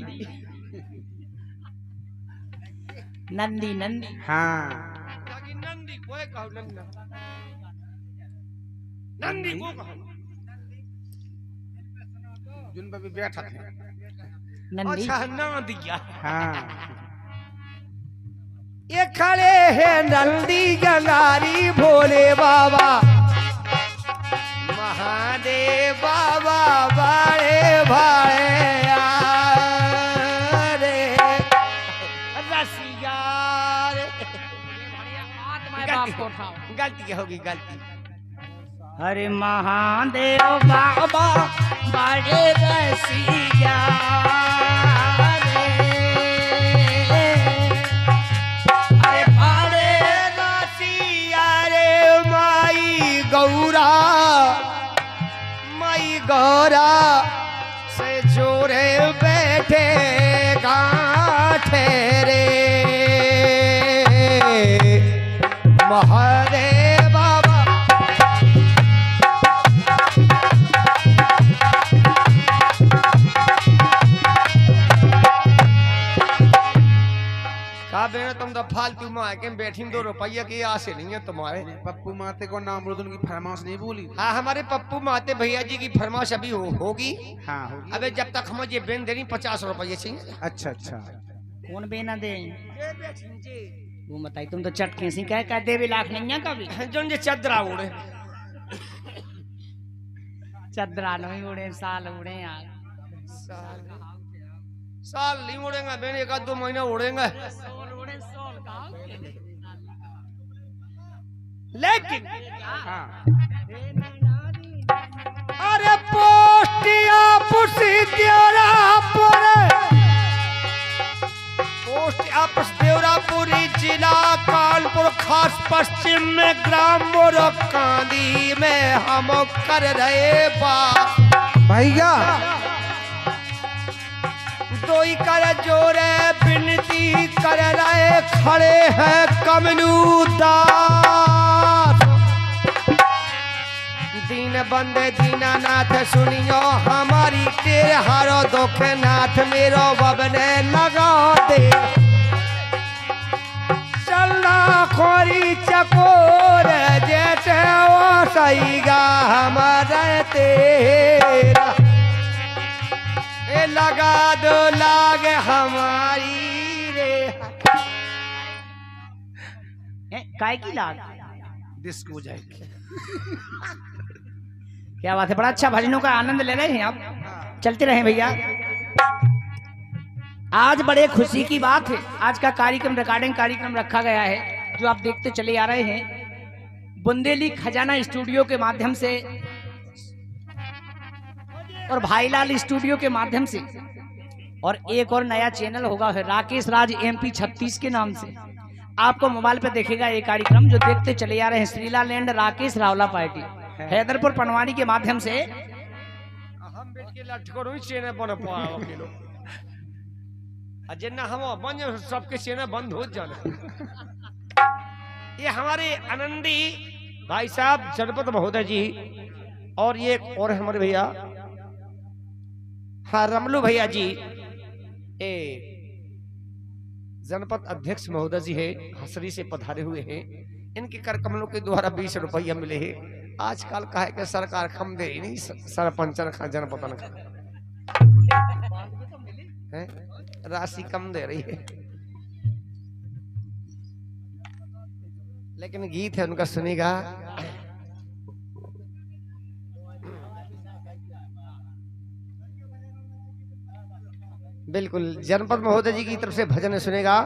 Speaker 1: नंदी नंदी
Speaker 3: हाँ
Speaker 2: नंदी कोई कहो नंदी को कहो
Speaker 3: जिन पे भी बैठा थे।
Speaker 1: नंदी
Speaker 2: अच्छा नंदिया
Speaker 3: हाँ
Speaker 2: ये खड़े हैं नंदी गंगारी भोले बाबा महादेव बाबा बड़े भाड़े रे रसिया रे
Speaker 1: बाप को उठाओ
Speaker 2: गलती क्या होगी गलती
Speaker 1: हरे महादेव बाबा बड़े रसिया रे।
Speaker 2: अरे बड़े रसिया रे माई गौरा से जोड़े बैठे गांठे रे महादेव फालतू माँ के बैठी 2 रुपया की आस नहीं है तुम्हारे।
Speaker 3: पप्पू माते को नाम बोलो, उनकी फरमाइश नहीं भूली।
Speaker 2: हाँ हमारे पप्पू माते भैया जी की फरमाइश अभी होगी।
Speaker 3: हाँ होगी।
Speaker 2: अबे जब तक हम ये बेन देनी 50 रुपये चाहिए।
Speaker 3: अच्छा अच्छा।
Speaker 1: कौन बेना दे वो बताई, तुम तो चटके सी कह दे भी लाख नहीं है कभी।
Speaker 2: जो ये चदरा उड़े
Speaker 1: चदरा नहीं उड़े, साल उड़े यार।
Speaker 2: साल नहीं उड़ेगा बेन, 1-2 महीना उड़ेगा। लेकिन
Speaker 3: हाँ
Speaker 2: अरे पोस्टिया पुसी तेरा पोस्ट आपस देवरापुरी जिला कानपुर खास पश्चिम में ग्राम मोरकांदी में हम कर रहे बात
Speaker 3: भैया।
Speaker 2: दोई कर जोरे विनती कर रहे खड़े हैं कमलूदार। दीन बंदे दीनानाथ सुनियो हमारी, तेरे हारो दुख नाथ मेरो बबने लगा दे। चलना खोरी चकोर जैसे वो सहीगा हमारे तेरा, ए लगा दो लाग हमारी रे।
Speaker 1: काय की लाग
Speaker 2: डिस्को जाएगी।
Speaker 1: क्या बात है, बड़ा अच्छा भजनों का आनंद ले रहे हैं आप। चलते रहे भैया। आज बड़े खुशी की बात है, आज का कार्यक्रम रिकॉर्डिंग कार्यक्रम रखा गया है जो आप देखते चले आ रहे हैं बुंदेली खजाना स्टूडियो के माध्यम से और भाईलाल स्टूडियो के माध्यम से, और एक और नया चैनल होगा है राकेश राज MP 36 के नाम से। आपको मोबाइल पे देखेगा ये कार्यक्रम जो देखते चले आ रहे हैं। श्रीला लैंड राकेश रावला पार्टी हैदरपुर पनवानी के माध्यम से।
Speaker 2: हम बैठ के लट करो चेने बन पाओ के लोग अजन्ना हम बन सबके चेने बंद हो जाने। ये हमारे आनंदी भाई साहब जनपद महोदय जी, और ये एक और हमारे भैया हाँ रमलू भैया जी, ए जनपद अध्यक्ष महोदय जी है, हसरी से पधारे हुए हैं। इनके कर कमलों के द्वारा 20 रुपया मिले हैं। आजकल का है कि सरकार कम दे ही नहीं, सरपंचन का जनपदन का है राशि कम दे रही है। लेकिन गीत है उनका सुनेगा। बिल्कुल जनपद महोदय जी की तरफ से भजन सुनेगा।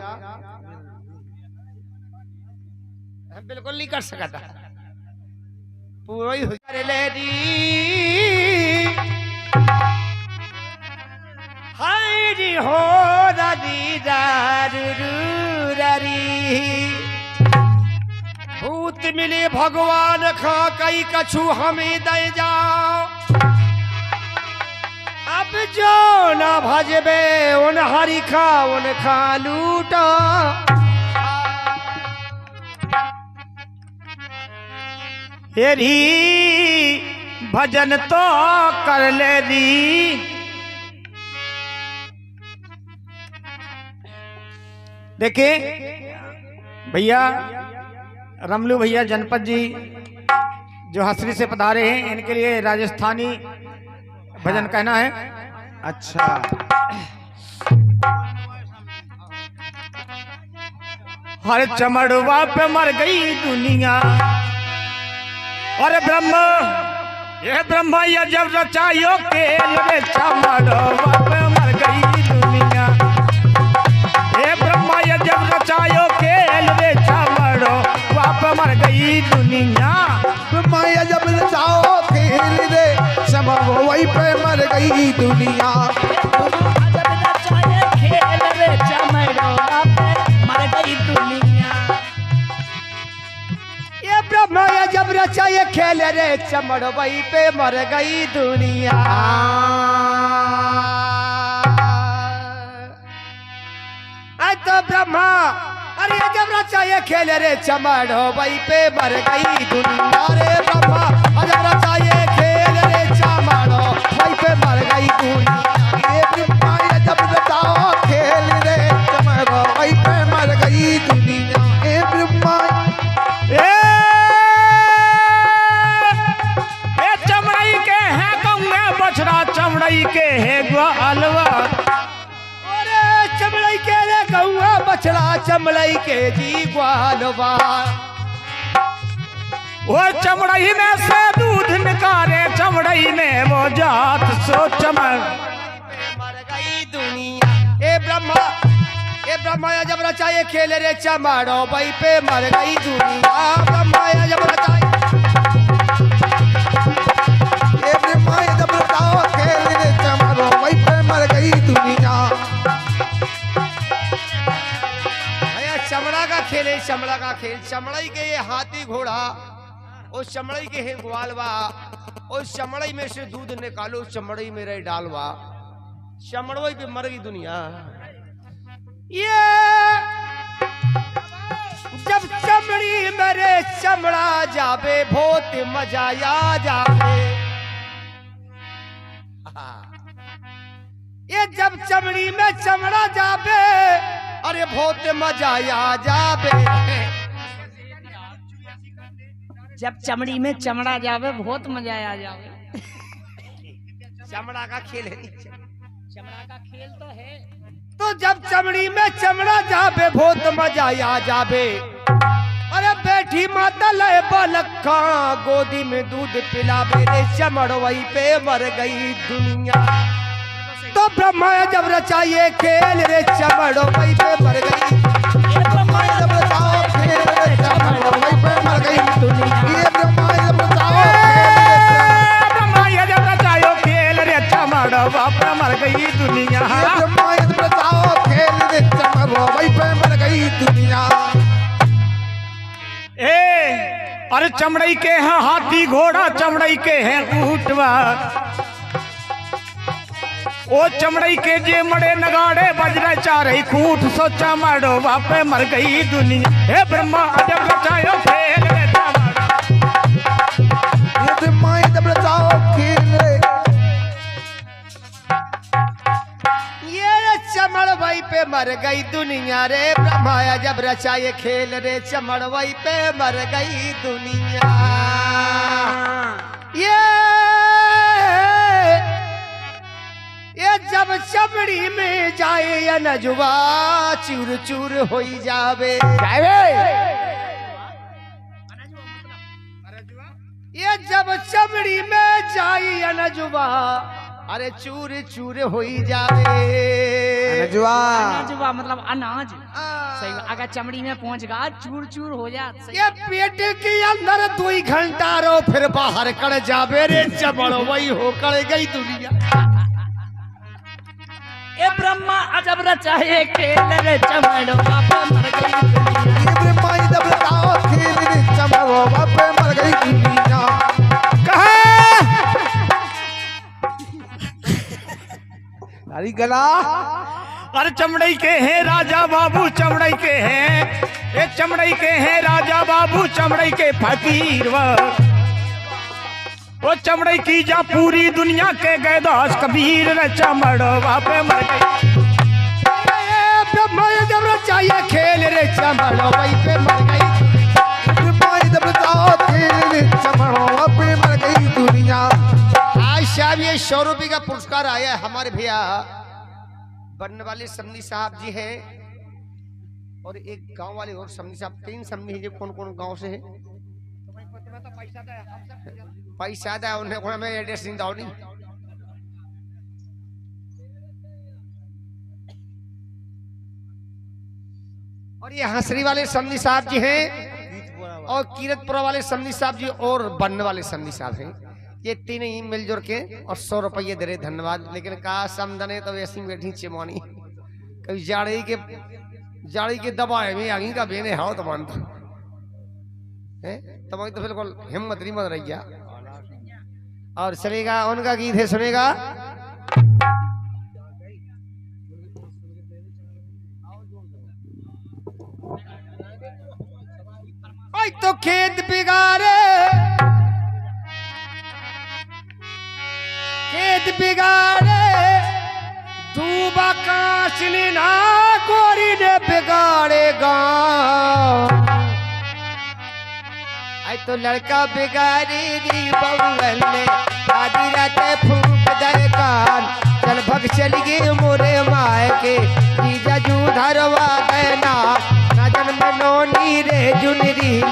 Speaker 2: बिल्कुल नहीं कर सका था पूरा ही हो हायरी हो ररी भूत मिले भगवान खा कई कछु हमें दे जाओ। अब जो न भजबे उन हरि खा उन खा लूटा।
Speaker 4: हेरी भजन तो कर ले दी। देखिए भैया रमलू भैया जनपद जी जो हसरी से पधारे हैं, इनके लिए राजस्थानी भजन कहना है।
Speaker 3: अच्छा
Speaker 4: हर चमड़वा पे मर गई दुनिया और ब्रह्म ये ब्रह्मा ये जब रचायो खेल रे चमड़वा पे मर गई दुनिया। ये ब्रह्मा ये जब रचायो खेल रे चमड़वा पे मर गई दुनिया।
Speaker 3: माया जब रचाओ खेल रे समझ वही पे मर गई दुनिया।
Speaker 2: ये ब्रह्मा ये जब रचाए खेल रे चमड़ वही पे मर गई दुनिया। तो ब्रह्मा अरे जब रचाए खेल रे चमड़ वही पे मर गई दुनिया। रे ब्रह्मा जब रचाए खेल रे चमड़ वही पे मर गई दुनिया।
Speaker 3: ये माया जब रचाओ खेल रे समझ वही पे मर गई दुनिया।
Speaker 2: बछड़ा चमड़ई के जी ग्वालवा।
Speaker 4: वो चमड़ई में से दूध निकाले चमड़ई में वो जात सो चमड़।
Speaker 2: मर गई दुनिया ए ब्रह्मा जब रचाए खेल रे चमड़ो वही पे मर गई दुनिया। ब्रह्मा जब रचाए
Speaker 3: जब रचाओ खेल रे चमड़ो वही पे मर गई दुनिया।
Speaker 2: चमड़ा का खेल है, चमड़ा का खेल। चमड़ई के ये हाथी घोड़ा, उस चमड़ई के है ग्वालवा, उस चमड़ई में से दूध निकालो, चमड़ई में रह डालवा। चमड़ई पे मर गई दुनिया। ये जब चमड़ी मेरे चमड़ा जावे बहुत मजा आ जावे। ये जब चमड़ी में चमड़ा जावे अरे बहुत मजा आ जावे।
Speaker 1: जब चमड़ी में चमड़ा जावे बहुत मजा आ जावे।
Speaker 2: चमड़ा का खेल है,
Speaker 1: चमड़ा का खेल तो है।
Speaker 2: तो जब चमड़ी में चमड़ा जावे बहुत मजा आ जावे। अरे बैठी माता ले बालका गोदी में दूध पिलावे रे चमड़वई पे मर गई दुनिया। तो ब्रह्मा जब रचाए खेल रे चमड़वई पे मर गई।
Speaker 3: ब्रह्मा जब रचाओ खेल रे चमड़ो वही पे मर गई दुनिया। ये ब्रह्मा जब रचाओ
Speaker 4: खेल रे चमड़ो वही पे मर गई दुनिया।
Speaker 3: ब्रह्मा जब रचाओ खेल रे चमड़ो वही पे मर गई दुनिया।
Speaker 4: अरे चमड़ई के हैं हाथी घोड़ा, चमड़ई के हैं ऊँटवा। ओ चमड़ई के जे मड़े नगाड़े बजरे चारे खूट सो चमड़ो वापे मर गई दुनिया। हे ब्रह्मा जब रचायो खेल रे चमड़ो।
Speaker 3: ये ब्रह्मा जब रचाओ खेल रे।
Speaker 2: ये चमड़वई पे मर गई दुनिया रे। ब्रह्मा जब रचाए खेल रे चमड़वई पे मर गई दुनिया। ये जब चमड़ी में जाए या नजुआ चूर चूर हो जावे। ये जब चमड़ी में जाए या नजुआ अरे चूर चूर हो जावे।
Speaker 1: अनाजुआ मतलब अनाज। सही। अगर चमड़ी में पहुंच गया चूर चूर हो जात।
Speaker 2: ये पेट के अंदर 2 घंटा रो फिर बाहर कर जावे रे चमड़वई हो कर गई दुनिया।
Speaker 1: ए ब्रह्मा अजब रचाए खेल रे चमड़ो वापे मर गई दुनिया।
Speaker 3: ये ब्रह्मा जब रचाओ खेल रे चमड़ो वही पे मर गई दुनिया। अरे गला
Speaker 4: अरे चमड़ई के हैं राजा बाबू, चमड़ई के हैं ये चमड़ई के हैं राजा बाबू, चमड़ई के फकीर वो चमड़ई की जा पूरी दुनिया के गैदास कबीर रे चमड़ो वापे मर गई।
Speaker 2: ब्रह्मा जब रचाए खेल रे चमड़ो वही पे मर गई।
Speaker 3: ब्रह्मा जब रचाओ खेल रे चमड़ो वही पे मर गई दुनिया।
Speaker 2: आज शाम ये 100 रुपये का पुरस्कार आया है हमारे भैया बनने वाले समनी साहब जी हैं और एक गांव वाले और समनी साहब। 3 समनी है जो कौन कौन गांव से है। पैसा दा उन्हें को हमें एड्रेस नहीं दाओ नहीं। और ये हंसरी वाले समनी साहब जी हैं और कीरतपुरा वाले समनी साहब जी और बनने वाले समनी साहब हैं। ये तीनों ही मिलजुल के और 100 रुपये दे रहे। धन्यवाद। लेकिन कहा समझने तो ऐसी बैठी चिमवानी कभी जाड़ी के दबाए में आगे का बेने हाउ तो मानता है तो बिल्कुल हिम्मत नहीं मत रही गया। और चलेगा उनका गीत है सुनेगा। तो खेत बिगाड़े दूबा काशनी ना गोरी ने बिगाड़ेगा। आई तो लड़का बिगाड़ेगी बउअल ने आधी रात फूक दे कान। चल भग चल गए मोरे माए के जीजा जू धरवा देना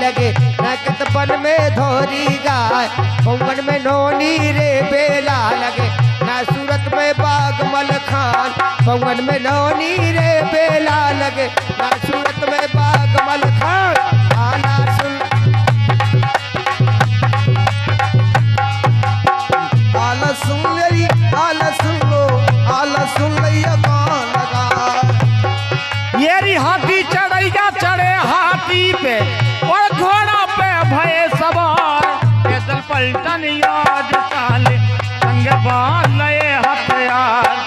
Speaker 2: लगे नकत बन में धोरी गाय कोंगन में नोनी रे बेला लगे ना सूरत में बागमल खान कोंगन में नोनी रे बेला लगे ना सूरत में बागमल खान आना सुन
Speaker 3: आला सुन ली आला सुन लो आला सुन लिया कौन लगा
Speaker 4: येरी हाथी चढ़ैया चढ़े हाथी पे और घोड़ा पे भय सवार पैदल पलटन याद काले संग बाल लए हथियार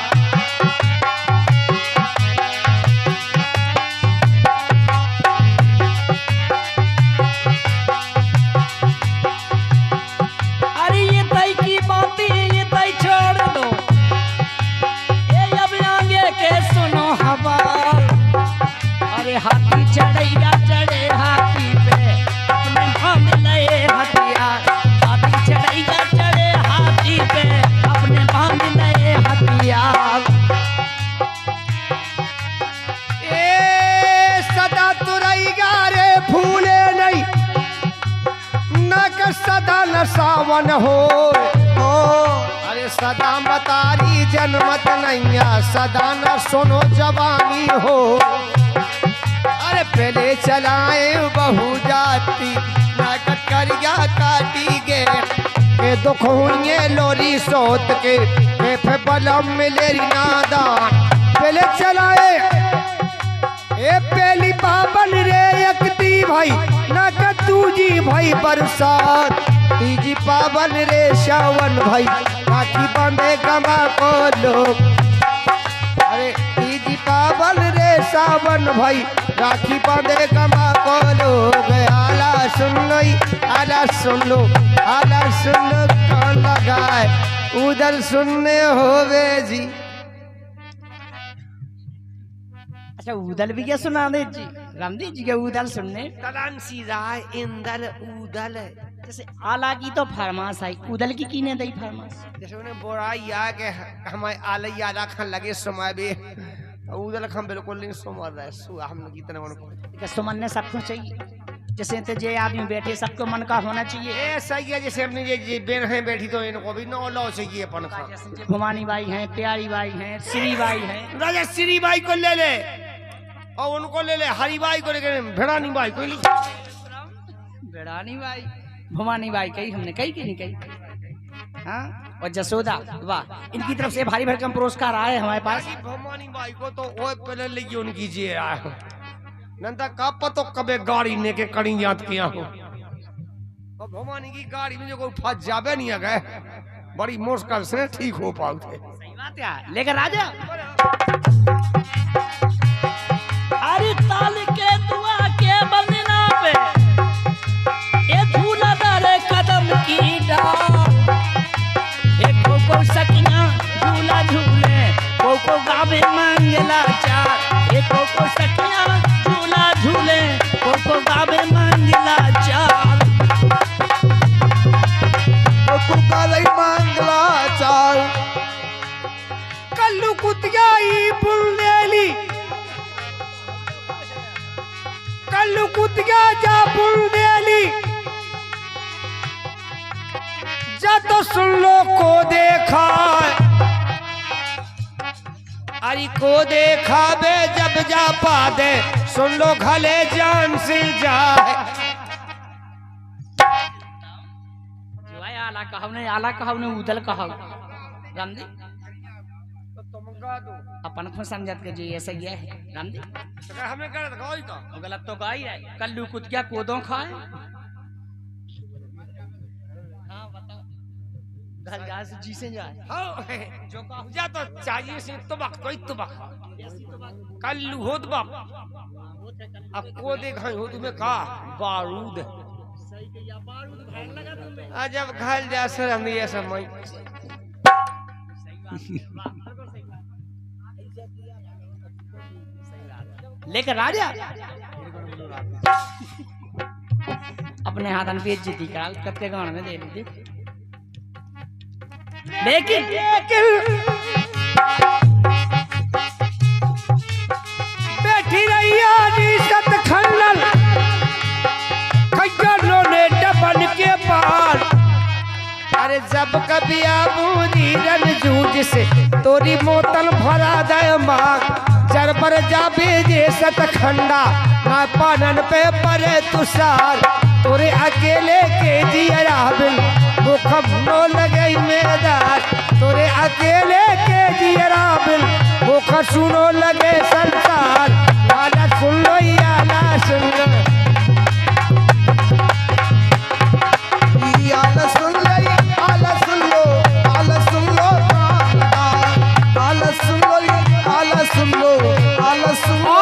Speaker 1: अरे ये तय की बातें ये तय छोड़ दो, ये अब आगे के सुनो हवाल। अरे हाथी चढ़ैया चढ़े हाथी पे अपने बांध लए हथियार। हाथी चढ़ैया चढ़े हाथी पे अपने बांध लए हथियार।
Speaker 2: ए सदा तुरैया रे फूले नहीं न कर सदा न सावन हो अरे सदा मतारी जन्मत नैया सदा न सुनो जवानी हो अरे पहले चलाए बहु जाती नाकत करिया काटी गे के दुखोइए लोरी सोत के फे बलम मिलेरी नादान पहले चलाए ए पहली पावन रे यकती भाई ना कतू जी भाई बरसात तीजी पावन रे श्रावण भाई राखी बांधे गमा को लोग अरे तीजी पावन रे सावन भाई राखी बांधे गमा को लोग आला सुन लो आला सुन लो कौन लगाए उधर सुनने होवे जी।
Speaker 1: अच्छा उदल भी क्या सुना दे जी, रामदेव जी के उदल सुनने।
Speaker 2: तलांसी राय इंदल उदल
Speaker 1: जैसे आला की तो फरमाश आई, उदल की कीने दई फरमाश।
Speaker 2: जैसे उन्हें बोराई आ के हमारे आलई आला खान लगे समय भी उदल खान बिल्कुल नहीं सुमर रहे हम लोग इतने उनको
Speaker 1: सुमनने सबको चाहिए, जैसे तो जे आदमी बैठे सबको मन का होना चाहिए।
Speaker 2: ए सही है जैसे अपनी ये बेन है बैठी तो इनको भी नौ लौ चाहिए अपन का।
Speaker 1: भवानी बाई हैं, प्यारी बाई हैं, श्री बाई हैं।
Speaker 2: राजा श्री बाई को ले ले और उनको ले ले हरी बाई को लेके भेड़ानी बाई को ले
Speaker 1: बेड़ानी बाई भवानी बाई कही हमने कही कि नहीं कही। हाँ और जसोदा वाह, इनकी तरफ से भारी भरकम पुरस्कार आए हमारे पास।
Speaker 2: भवानी बाई को तो वो पहले लेके उनकी जी आया नंदा का पतो कबे गाड़ी ने के कड़ी याद किया हो और भवानी की गाड़ी में जो कोई फंस जावे नहीं गए बड़ी मुश्किल से ठीक हो पाऊ थे।
Speaker 1: सही बात है लेकर राजा अरे ताल के दुआ के बंदना पे ये झूला डाले कदम की डाल। को सकिया झूला झूले को गावे मंगला चार। को सकिया झूला झूले को गावे मंगला चार।
Speaker 3: को काले मंगला चाल
Speaker 2: कल्लू कुतिया ई बुलनेली कल्लू कुतिया जा बुलनेली जा तो सुन लो को देखा अरे को देखा बे जब जा पा दे सुन लो खले जान से जाए।
Speaker 1: आला कहव ने उदल कहव रामदेव अपन को समझत के जी ऐसा ये है रामदेव
Speaker 2: हमें गलत गाई तो
Speaker 1: गलत तो गाई है। कल्लू कुतिया कोदों खाए हाँ बताओ घर जा से जी से जाए
Speaker 2: हाँ जो जा तो चाहिए से तुबक कल्लू हो तो अब को देखा हो तुम्हें का बारूद जब घर जा सर हम ये समय
Speaker 1: लेकर राजा अपने हाथन पे जीती का कत्ते गान में दे दी लेकिन
Speaker 2: बैठी रही आजी सत खंडल अरे जब कभी आबूरी रन जूझ से तोरी मोतल भरा दे माँ जरबर जाबे जे सतखंडा ना पानन पे परे तुषार तोरे अकेले के जिया बिल वो खबनो लगे मैदार तोरे अकेले के जिया बिल वो खसुनो लगे संसार आला सुन लो आला सुन लो
Speaker 3: आला सुन ले आला सुन लो आला सुन लो आला सुन लो आला सुन लो आला सुन लो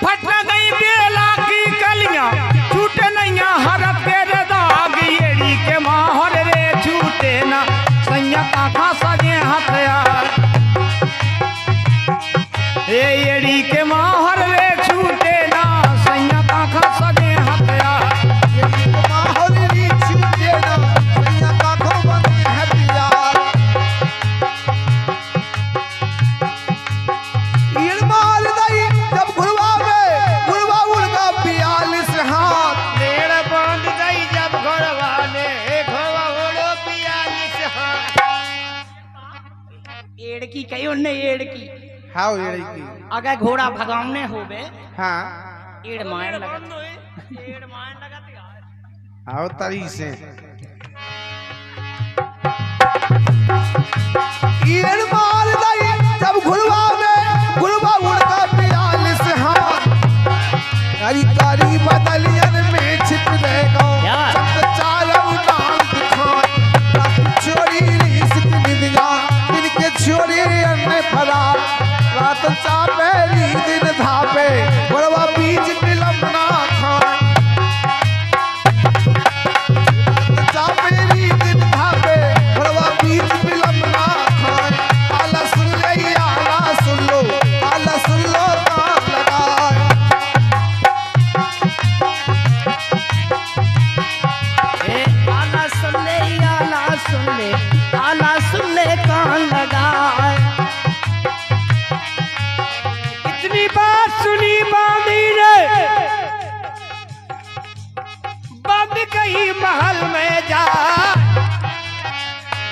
Speaker 4: फट गई बेला की कलियां छूटे नहीं हर तेरे दाग एड़ी के माहौल रे छूटे ना सैया काखा सजे हथियार एड़ी के माहौल रे छूटे ना सैया काखा सजे हथियार
Speaker 3: माहौल री छूटे ना सैया काखो बने हथियार ईड़ मार दई जब घुड़वा उड़गा 42 हाथ
Speaker 2: पेड़ बांध गई जब घरवा ने घरवा ओढ़ो 42 हाथ
Speaker 1: एड़ की कही उनने एड़ की
Speaker 3: हाउ एड़ी की
Speaker 1: अगर घोड़ा भगावने होबे
Speaker 3: हां
Speaker 1: एड़ मार लगा
Speaker 3: आओ तरी से ईड़ मार दई जब घुड़वा उड़गा 42 हाथ कारी कारी बदलियन में छिप रहेगा
Speaker 1: यार।
Speaker 3: सब चारों नाम दिखाए रात चोरी रिस्क निदिया दिन के चोरी अन्य फरा रात चापेरी दिन धापे बड़वा बीच मिलमना खाए चापेरी दिन धापे बड़वा बीच मिलमना खाए आला सुन ले आला सुन लो कान लगाए
Speaker 1: ए, आला सुन ले आला सुन ले आला सुन ले कान लगा
Speaker 2: इतनी बात सुनी बांधी ने बंद गई महल में जा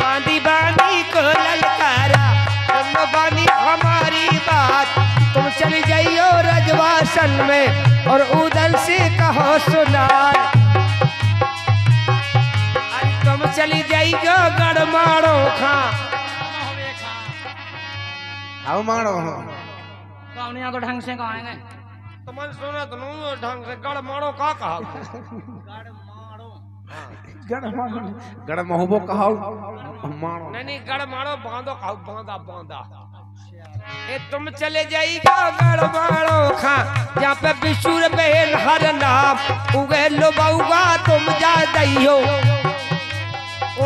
Speaker 2: बांधी बांधी को ललकारा तुम बानी हमारी बात तुम चली जाइयो रजवासन में और उदल से कहो सुनार अरे तुम चली जाइयो गड़माड़ो खा
Speaker 3: आओ मारो
Speaker 1: कौनिया तो ढंग से कहेंगे
Speaker 2: तुमन सुना तो ढंग से गड़माड़ो का कहा
Speaker 3: गड़ महबो कहाऊ मारो
Speaker 2: नहीं गड़माड़ो बांधो खाओ बांधा ए तुम चले जाइएगा गड़माड़ो खा जहाँ पे बिशुर बहन हर नाम उगे लो बउआ तुम जा दइयो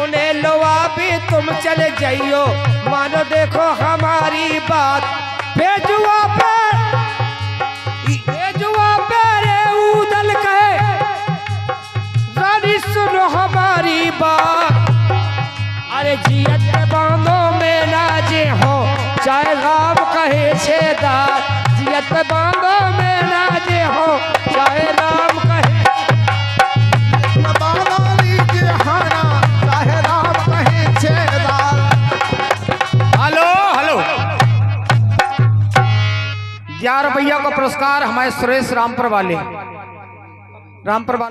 Speaker 2: उन्हें लोआ भी तुम चले जाइयो मानो देखो हमारी बात भेजुआ पे रे उदल कहे रानी सुनो हमारी बात अरे जियत बांधो में नाजे हो चाहे राम कहे छेदार जियत बांधो में नाजे हो चाहे राम कहे
Speaker 3: बाबाली जहाना चाहे राम कहे छेदार
Speaker 4: हेलो हेलो 11 रुपया का पुरस्कार हमारे सुरेश रामपुर वाले